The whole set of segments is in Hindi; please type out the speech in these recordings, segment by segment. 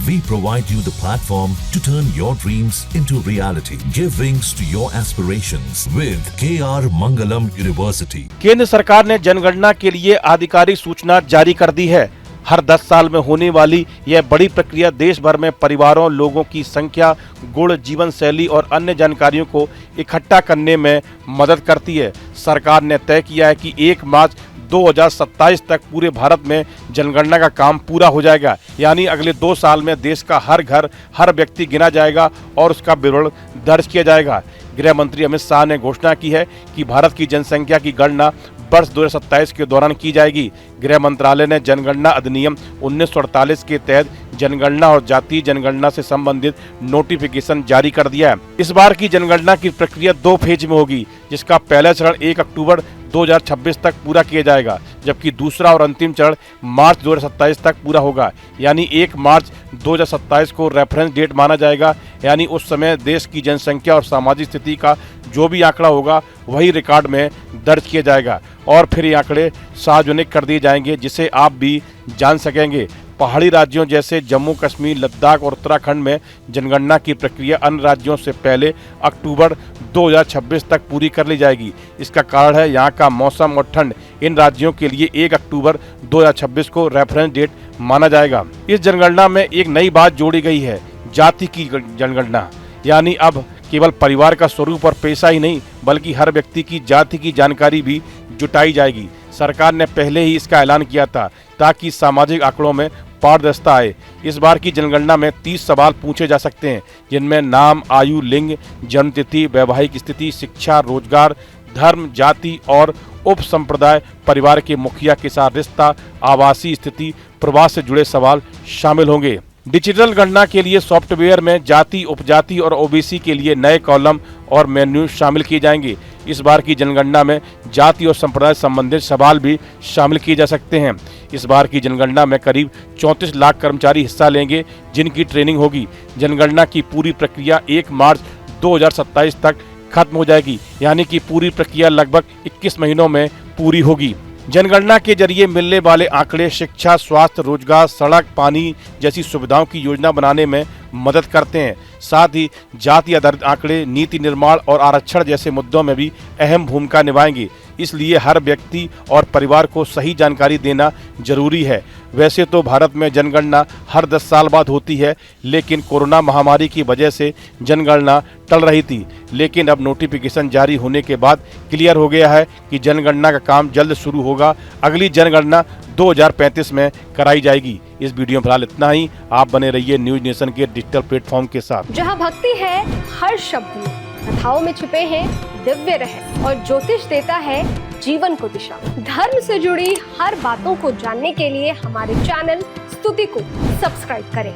We provide you the platform to turn your dreams into reality. Give wings to your aspirations with KR Mangalam University. केंद्र सरकार ने जनगणना के लिए आधिकारिक सूचना जारी कर दी है। हर 10 साल में होने वाली यह बड़ी प्रक्रिया देश भर में परिवारों, लोगों की संख्या, गुण, जीवन शैली और अन्य जानकारियों को इकट्ठा करने में मदद करती है। सरकार ने तय किया है कि 1 मार्च 2027 तक पूरे भारत में जनगणना का काम पूरा हो जाएगा। यानी अगले 2 साल में देश का हर घर, हर व्यक्ति गिना जाएगा और उसका विवरण दर्ज किया जाएगा। गृह मंत्री अमित शाह ने घोषणा की है कि भारत की जनसंख्या की गणना वर्ष 2027 के दौरान की जाएगी। गृह मंत्रालय ने जनगणना अधिनियम 1948 के तहत जनगणना और जातीय जनगणना से संबंधित नोटिफिकेशन जारी कर दिया है। इस बार की जनगणना की प्रक्रिया 2 फेज में होगी, जिसका पहला चरण 1 अक्टूबर 2026 तक पूरा किया जाएगा, जबकि दूसरा और अंतिम चरण मार्च 2027 तक पूरा होगा। यानी 1 मार्च 2027 को रेफरेंस डेट माना जाएगा। यानी उस समय देश की जनसंख्या और सामाजिक स्थिति का जो भी आंकड़ा होगा वही रिकॉर्ड में दर्ज किया जाएगा और फिर ये आंकड़े सार्वजनिक कर दिए जाएंगे, जिसे आप भी जान सकेंगे। पहाड़ी राज्यों जैसे जम्मू कश्मीर, लद्दाख और उत्तराखंड में जनगणना की प्रक्रिया अन्य राज्यों से पहले अक्टूबर 2026 तक पूरी कर ली जाएगी। इसका कारण है यहाँ का मौसम और ठंड। इन राज्यों के लिए 1 अक्टूबर 2026 को रेफरेंस डेट माना जाएगा। इस जनगणना में एक नई बात जोड़ी गई है, जाति की जनगणना। यानी अब केवल परिवार का स्वरूप और पेशा ही नहीं, बल्कि हर व्यक्ति की जाति की जानकारी भी जुटाई जाएगी। सरकार ने पहले ही इसका ऐलान किया था ताकि सामाजिक आंकड़ों में पारदर्शिता आए। इस बार की जनगणना में 30 सवाल पूछे जा सकते हैं, जिनमें नाम, आयु, लिंग, जन्मतिथि, वैवाहिक स्थिति, शिक्षा, रोजगार, धर्म, जाति और उप संप्रदाय, परिवार के मुखिया के साथ रिश्ता, आवासीय स्थिति, प्रवास से जुड़े सवाल शामिल होंगे। डिजिटल गणना के लिए सॉफ्टवेयर में जाति, उपजाति और ओबीसी के लिए नए कॉलम और मेन्यू शामिल किए जाएंगे। इस बार की जनगणना में जाति और संप्रदाय संबंधित सवाल भी शामिल किए जा सकते हैं। इस बार की जनगणना में करीब 34 लाख कर्मचारी हिस्सा लेंगे, जिनकी ट्रेनिंग होगी। जनगणना की पूरी प्रक्रिया 1 मार्च 2027 तक खत्म हो जाएगी। यानी कि पूरी प्रक्रिया लगभग 21 महीनों में पूरी होगी। जनगणना के जरिए मिलने वाले आंकड़े शिक्षा, स्वास्थ्य, रोजगार, सड़क, पानी जैसी सुविधाओं की योजना बनाने में मदद करते हैं। साथ ही जाति आधारित आंकड़े नीति निर्माण और आरक्षण जैसे मुद्दों में भी अहम भूमिका निभाएंगे। इसलिए हर व्यक्ति और परिवार को सही जानकारी देना जरूरी है। वैसे तो भारत में जनगणना हर 10 साल बाद होती है, लेकिन कोरोना महामारी की वजह से जनगणना टल रही थी। लेकिन अब नोटिफिकेशन जारी होने के बाद क्लियर हो गया है कि जनगणना का काम जल्द शुरू होगा। अगली जनगणना 2035 में कराई जाएगी। इस वीडियो में फिलहाल इतना ही। आप बने रहिए न्यूज नेशन के डिजिटल प्लेटफॉर्म के साथ। जहां भक्ति है हर शब्द में, कथाओं में छुपे हैं दिव्य रहस्य और ज्योतिष देता है जीवन को दिशा। धर्म से जुड़ी हर बातों को जानने के लिए हमारे चैनल स्तुति को सब्सक्राइब करें।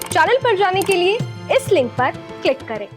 चैनल पर जाने के लिए इस लिंक पर क्लिक करें।